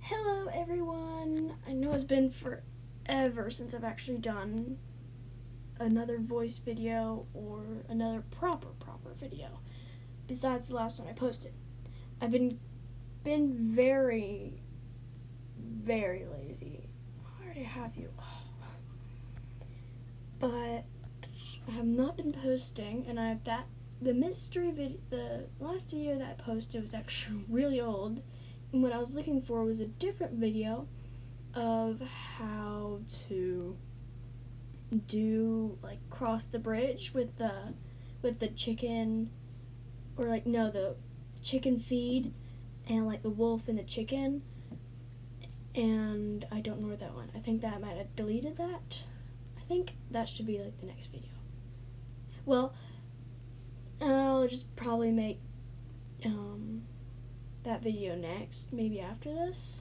Hello everyone! I know it's been forever since I've actually done another voice video or another proper video besides the last one I posted. I've been very lazy. I already have you. Oh. But I have not been posting, and the last video that I posted was actually really old. And what I was looking for was a different video of how to do, like, cross the bridge with the chicken, or the chicken feed, and like the wolf and the chicken. And I don't know that one. I think that I might have deleted that. I think that should be like the next video. Well, I'll just probably make that video next, maybe after this.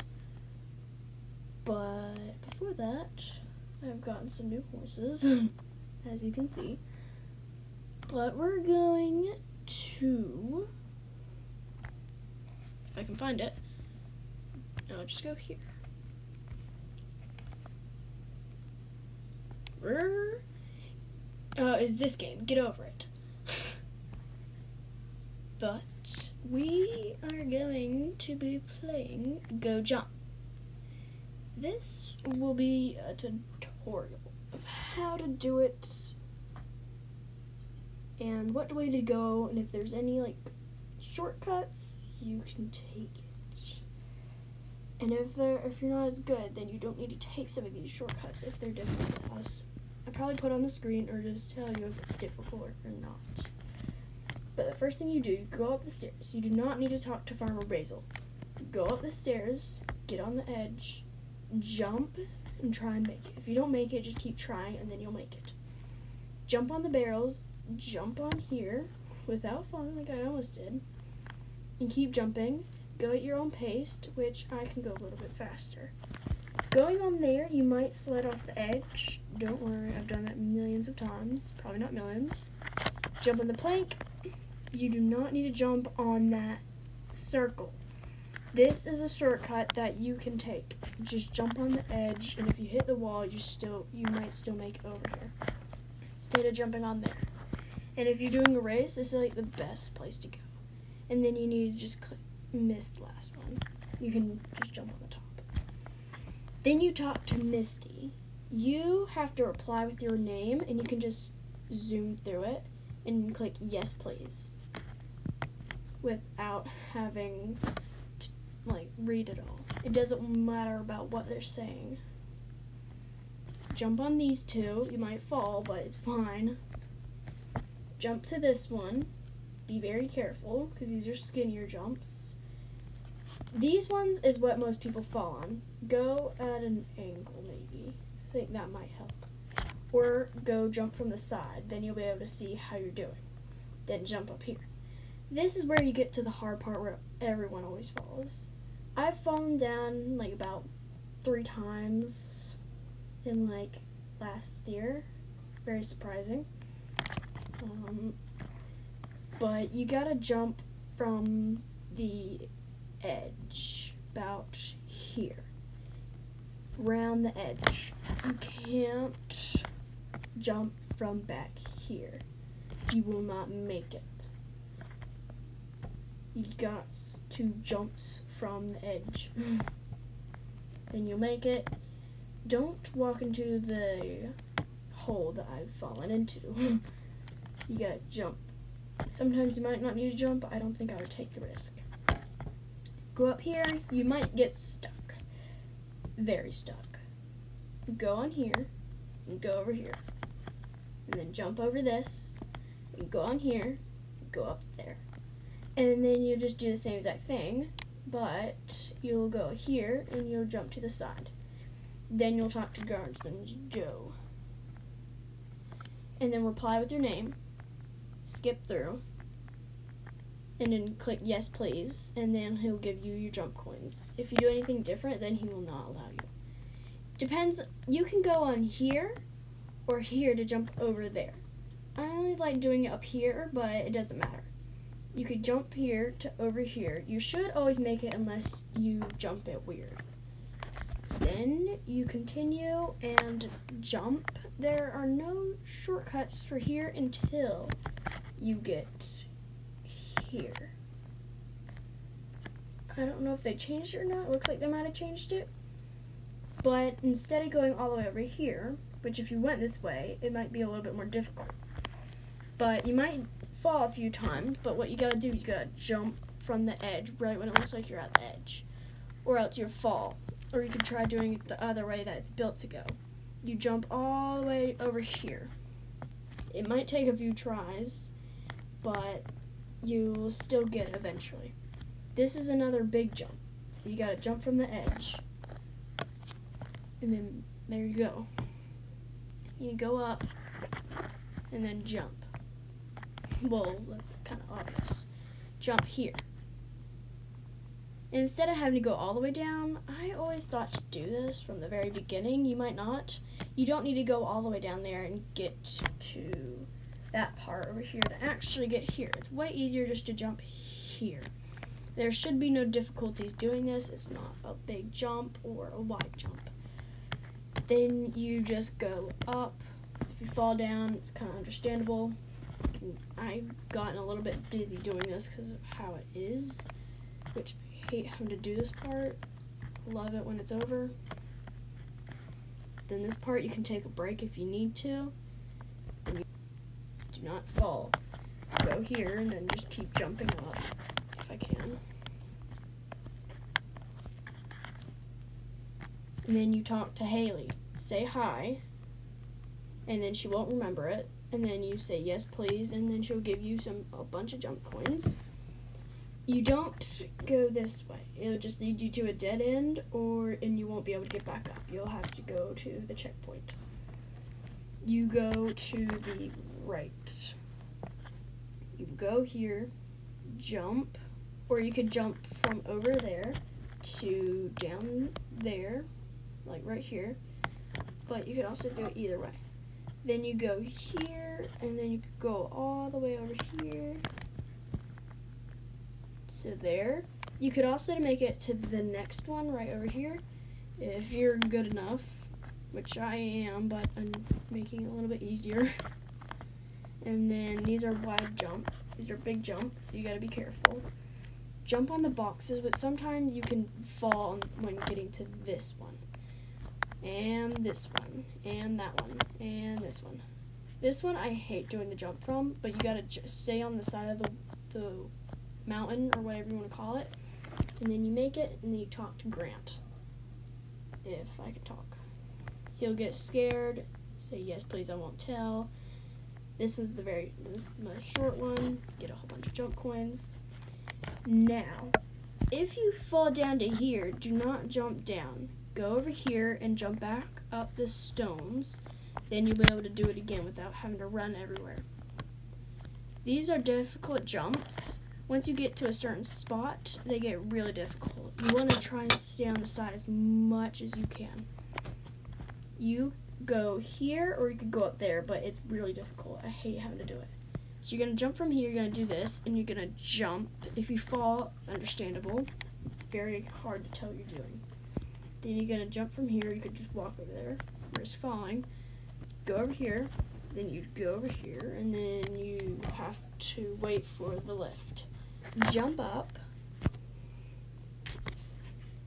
But before that, I've gotten some new horses, as you can see. But we're going to, if I can find it, I'll just go here. Where is this game? Get over it. But we are going to be playing Go Jump. This will be a tutorial of how to do it and what way to go, and if there's any like shortcuts, you can take it. And if you're not as good, then you don't need to take some of these shortcuts if they're difficult. I'll probably put on the screen or just tell you if it's difficult or not. But the first thing you do, you go up the stairs. You do not need to talk to Farmer Basil. Go up the stairs, get on the edge, jump, and try and make it. If you don't make it, just keep trying, and then you'll make it. Jump on the barrels, jump on here, without falling like I almost did, and keep jumping. Go at your own pace, which I can go a little bit faster. Going on there, you might slide off the edge. Don't worry, I've done that millions of times. Probably not millions. Jump on the plank. You do not need to jump on that circle. This is a shortcut that you can take. Just jump on the edge, and if you hit the wall, you might still make it over here instead of jumping on there. And if you're doing a race, this is like the best place to go. And then you need to just miss the last one. You can just jump on the top. Then you talk to Misty. You have to reply with your name, and you can just zoom through it and click yes please without having to read it all. It doesn't matter about what they're saying. Jump on these two. You might fall, but it's fine. Jump to this one. Be very careful because these are skinnier jumps. These ones is what most people fall on. Go at an angle maybe. I think that might help. Or go jump from the side, then you'll be able to see how you're doing. Then jump up here. This is where you get to the hard part where everyone always falls. I've fallen down like about 3 times in last year. Very surprising. But you gotta jump from the edge about here. Round the edge. You can't jump from back here. You will not make it. You got to jump from the edge. Then you'll make it. Don't walk into the hole that I've fallen into. You gotta jump. Sometimes you might not need to jump, but I don't think I would take the risk. Go up here, you might get stuck. Very stuck. Go on here, and go over here. And then jump over this, and go on here, and go up there. And then you just do the same exact thing, but you'll go here, and you'll jump to the side. Then you'll talk to Guardsman Joe. And then reply with your name, skip through, and then click yes please, and then he'll give you your jump coins. If you do anything different, then he will not allow you. Depends, you can go on here or here to jump over there. I only like doing it up here, but it doesn't matter. You could jump here to over here. You should always make it unless you jump it weird. then you continue and jump. There are no shortcuts for here until you get here. I don't know if they changed it or not. It looks like they might have changed it. But instead of going all the way over here, which if you went this way, it might be a little bit more difficult. But you might fall a few times, but what you gotta do is you gotta jump from the edge right when it looks like you're at the edge. Or else you'll fall. Or you could try doing it the other way that it's built to go. You jump all the way over here. It might take a few tries, but you'll still get it eventually. This is another big jump. So you gotta jump from the edge. And then there you go. You go up and then jump. Well, that's kind of obvious. Jump here. Instead of having to go all the way down, I always thought to do this from the very beginning. You might not. You don't need to go all the way down there and get to that part over here to actually get here. It's way easier just to jump here. There should be no difficulties doing this. It's not a big jump or a wide jump. Then you just go up. If you fall down, it's kind of understandable. I've gotten a little bit dizzy doing this because of how it is, which I hate having to do this part. Love it when it's over. Then this part you can take a break if you need to. And you do not fall. Go here and then just keep jumping up if I can. And then you talk to Haley. Say hi, and then she won't remember it. And then you say yes please, and then she'll give you a bunch of jump coins. You don't go this way. It'll just lead you to a dead end, and you won't be able to get back up. You'll have to go to the checkpoint. You go to the right. You go here, jump, or you could jump from over there to down there, like right here. But you could also do it either way. Then you go here, and then you could go all the way over here. So there. You could also make it to the next one right over here, if you're good enough, which I am, but I'm making it a little bit easier. And then these are wide jump. These are big jumps, so you gotta be careful. Jump on the boxes, but sometimes you can fall when getting to this one. And this one, and that one, and this one. This one I hate doing the jump from, but you gotta stay on the side of the mountain, or whatever you want to call it, and then you make it, and then you talk to Grant, if I can talk. He'll get scared, say yes please, I won't tell. This is the short one, get a whole bunch of jump coins. Now, if you fall down to here, do not jump down. Go over here and jump back up the stones. Then you'll be able to do it again without having to run everywhere. These are difficult jumps. Once you get to a certain spot, they get really difficult. You want to try and stay on the side as much as you can. You go here, or you could go up there, but it's really difficult. I hate having to do it. So you're going to jump from here, you're going to do this, and you're going to jump. If you fall, understandable. Very hard to tell what you're doing. Then you're going to jump from here. You could just walk over there. You're just falling. Go over here. Then you go over here. And then you have to wait for the lift. Jump up.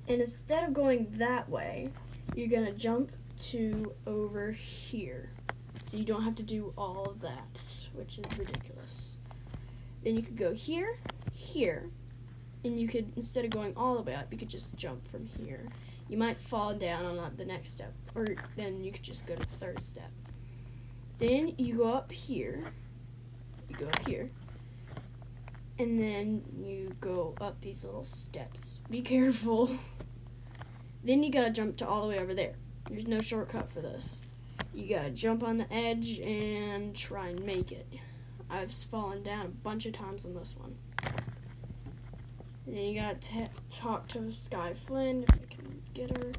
And instead of going that way, you're going to jump to over here. So you don't have to do all of that, which is ridiculous. Then you could go here, here. And you could, instead of going all the way up, you could just jump from here. You might fall down on the next step, or then you could just go to the third step. Then you go up here, and then you go up these little steps. Be careful. Then you gotta jump to all the way over there. There's no shortcut for this. You gotta jump on the edge and try and make it. I've fallen down a bunch of times on this one. And then you gotta talk to Sky Flynn, if I can get her.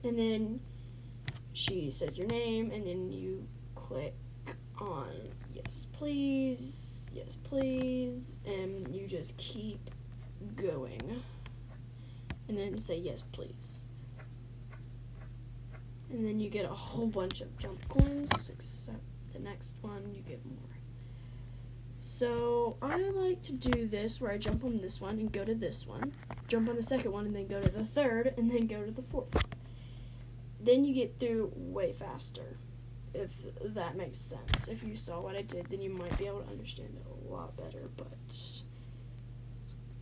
And then she says your name, and then you click on yes please, and you just keep going. And then say yes please. And then you get a whole bunch of jump coins, except the next one you get more. So I like to do this where I jump on this one and go to this one, jump on the second one and then go to the third and then go to the fourth. Then you get through way faster, if that makes sense. If you saw what I did, then you might be able to understand it a lot better, but it's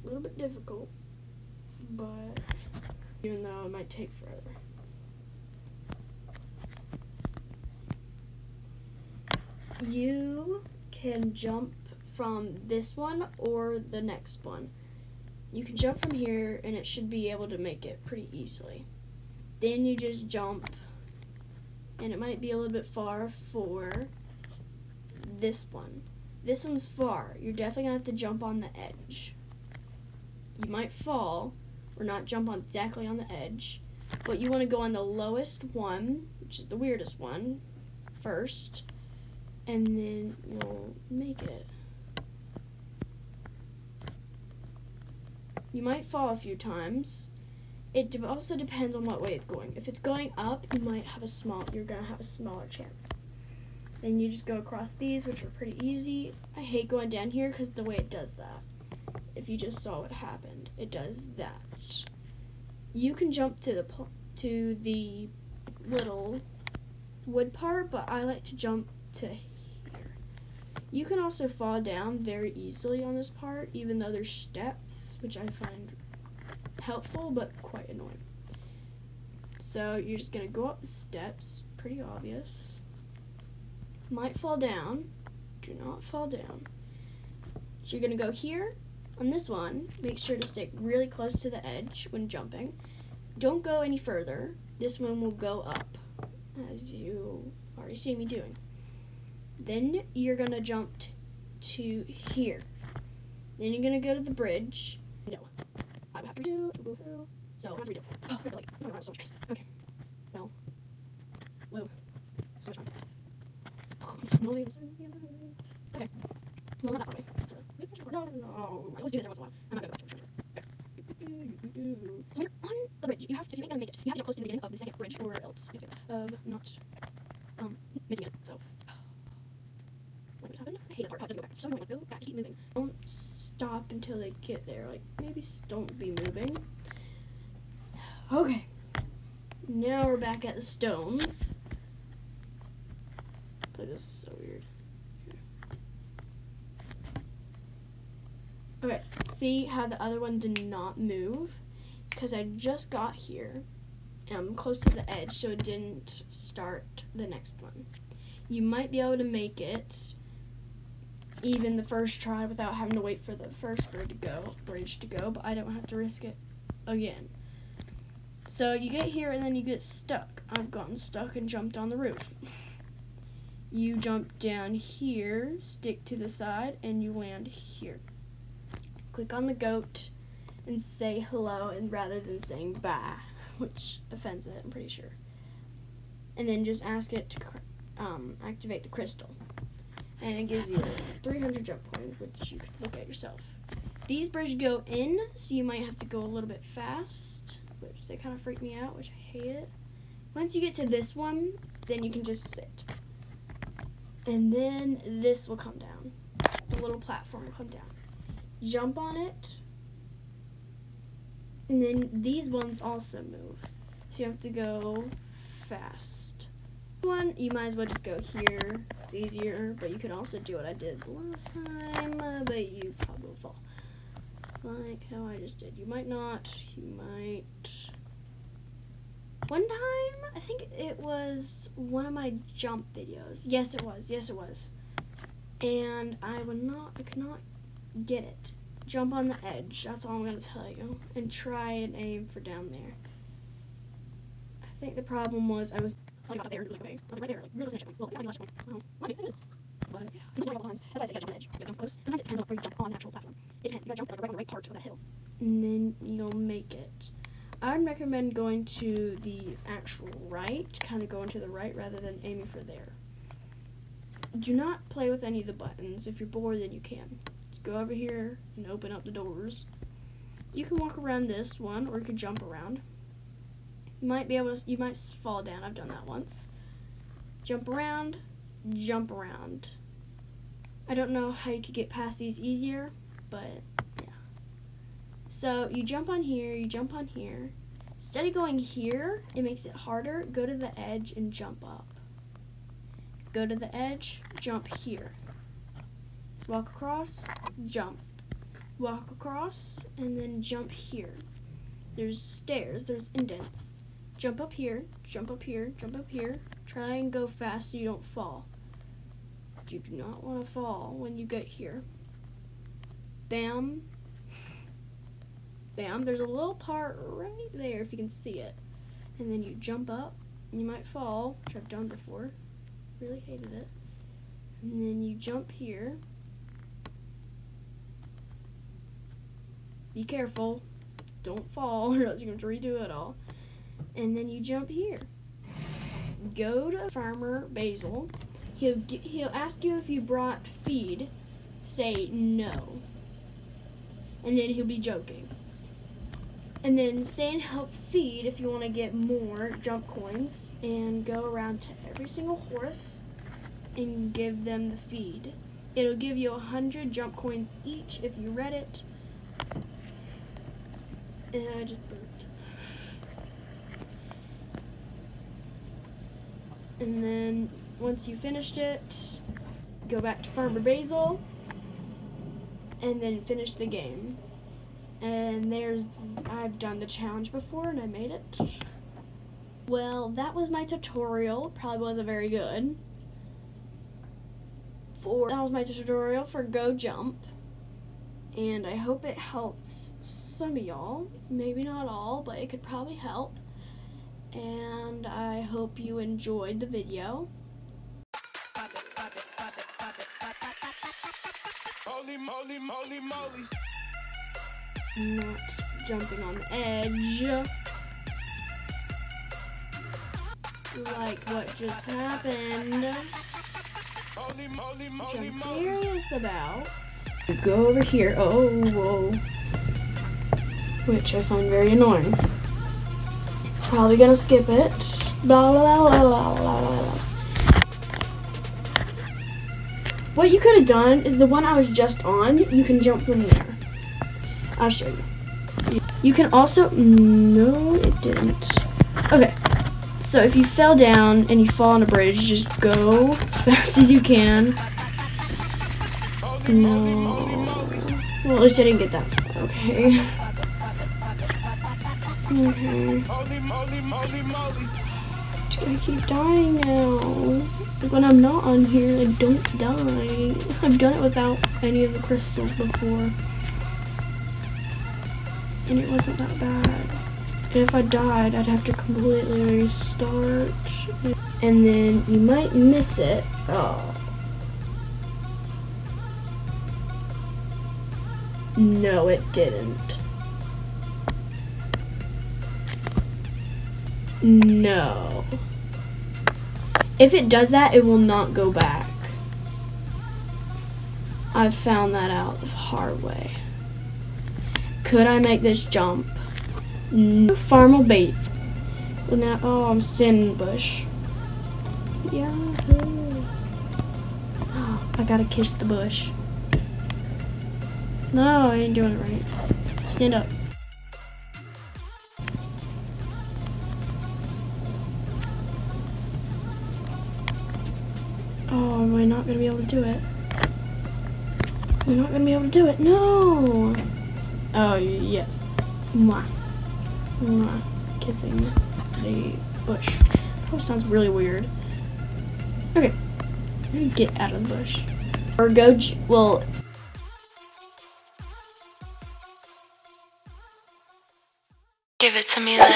a little bit difficult, but even though it might take forever. You can jump from this one or the next one. You can jump from here and it should be able to make it pretty easily. Then you just jump, and it might be a little bit far for this one. This one's far. You're definitely gonna have to jump on the edge. You might fall or not jump on exactly on the edge, but you want to go on the lowest one, which is the weirdest one, first, and then you'll make it. You might fall a few times. It also depends on what way it's going. If it's going up, you're gonna have a smaller chance. Then you just go across these, which are pretty easy. I hate going down here because the way it does that. If you just saw what happened, it does that. You can jump to the little wood part, but I like to jump to here. You can also fall down very easily on this part, even though there's steps, which I find helpful but quite annoying. So you're just gonna go up the steps, pretty obvious. Might fall down. Do not fall down. So you're gonna go here on this one. Make sure to stick really close to the edge when jumping. Don't go any further. This one will go up, as you already see me doing. Then you're gonna jump to here. Then you're gonna go to the bridge. No, I would have to redo. So I have to redo. Oh, it's like, oh my god, so much space. Okay. Well, whoa, so much fun. Okay. Well, not that far away. So, no. I always do this every once in a while. I'm not gonna go back to it. So you're on the bridge. You have to, if you ain't gonna make it, you have to get close to the beginning of the second bridge, or else you have to, not making it. So. What happened? I hate that part. How it doesn't go back. It's so annoying. Like, go back, keep moving. Don't stop until they get there. Like, maybe don't be moving. Okay. Now we're back at the stones. Like, this is so weird. Okay. See how the other one did not move? It's because I just got here and I'm close to the edge, so it didn't start the next one. You might be able to make it even the first try without having to wait for the first bridge to go, but I don't have to risk it again. So you get here and then you get stuck. I've gotten stuck and jumped on the roof. You jump down here, stick to the side, and you land here. Click on the goat and say hello, and rather than saying bye, which offends it, I'm pretty sure. And then just ask it to activate the crystal. And it gives you 300 jump coins, which you can look at yourself. These bridges go in, so you might have to go a little bit fast, which they kind of freak me out, which I hate it. Once you get to this one, then you can just sit. And then this will come down. The little platform will come down. Jump on it. And then these ones also move. So you have to go fast. One, you might as well just go here. It's easier, but you can also do what I did last time, but you probably will fall. Like how I just did. You might not, you might. One time, I think it was one of my jump videos. Yes, it was. And I could not get it. Jump on the edge, that's all I'm gonna tell you. And try and aim for down there. I think the problem was I got up there and it was like, okay, I was right there, like, really close to the edge. Well, I got last point. Well, might be, it is. But, yeah, I'm not all times. As I said, you gotta jump on the edge. You gotta jump close. Sometimes it depends on where you jump on an actual platform. It depends. You gotta jump like right on the right part of the hill. And then you'll make it. I'd recommend going to the actual right, kind of going to the right rather than aiming for there. Do not play with any of the buttons. If you're bored, then you can. Just go over here and open up the doors. You can walk around this one, or you can jump around. You might be able to, you might fall down. I've done that once. Jump around, jump around. I don't know how you could get past these easier, but yeah. So you jump on here, you jump on here. Instead of going here, it makes it harder. Go to the edge and jump up. Go to the edge, jump here. Walk across, jump. Walk across, and then jump here. There's stairs, there's indents. Jump up here, jump up here, jump up here. Try and go fast so you don't fall. You do not want to fall when you get here. Bam. Bam. There's a little part right there if you can see it. And then you jump up. You might fall, which I've done before. Really hated it. And then you jump here. Be careful. Don't fall or else you're going to redo it all. And then you jump here. Go to Farmer Basil. He'll ask you if you brought feed. Say no. And then he'll be joking. And then stay and help feed if you want to get more jump coins. And go around to every single horse and give them the feed. It'll give you 100 jump coins each if you read it. And I just burped. And then once you finished it, go back to Farmer Basil and then finish the game. And I've done the challenge before and I made it. Well, that was my tutorial. Probably wasn't very good. That was my tutorial for Go Jump. And I hope it helps some of y'all. Maybe not all, but it could probably help. And I hope you enjoyed the video. Holy moly, moly, moly. Not jumping on the edge. Like what just happened. Holy moly, Which moly, I'm moly. curious about. Go over here. Oh, whoa. Which I find very annoying. Probably gonna skip it. Blah, blah, blah, blah, blah, blah. What you could have done is the one I was just on, you can jump from there. I'll show you. You can also, no it didn't. Okay, so if you fell down and you fall on a bridge, just go as fast as you can. No. Well, at least I didn't get that far, okay. Okay. Moly, moly, moly, moly. I keep dying now. Like when I'm not on here, I don't die. I've done it without any of the crystals before. And it wasn't that bad. And if I died, I'd have to completely restart. And then you might miss it. Oh. No, it didn't. No. If it does that, it will not go back. I've found that out the hard way. Could I make this jump? No. Farm will bait. Well, now, oh, I'm standing in the bush. Yahoo. Oh, I gotta kiss the bush. No, I ain't doing it right. Stand up. Oh, am I not gonna be able to do it? I'm not gonna be able to do it. No! Oh, yes. Mwah. Mwah. Kissing the bush. That sounds really weird. Okay. I'm gonna get out of the bush. Or go, well... Give it to me like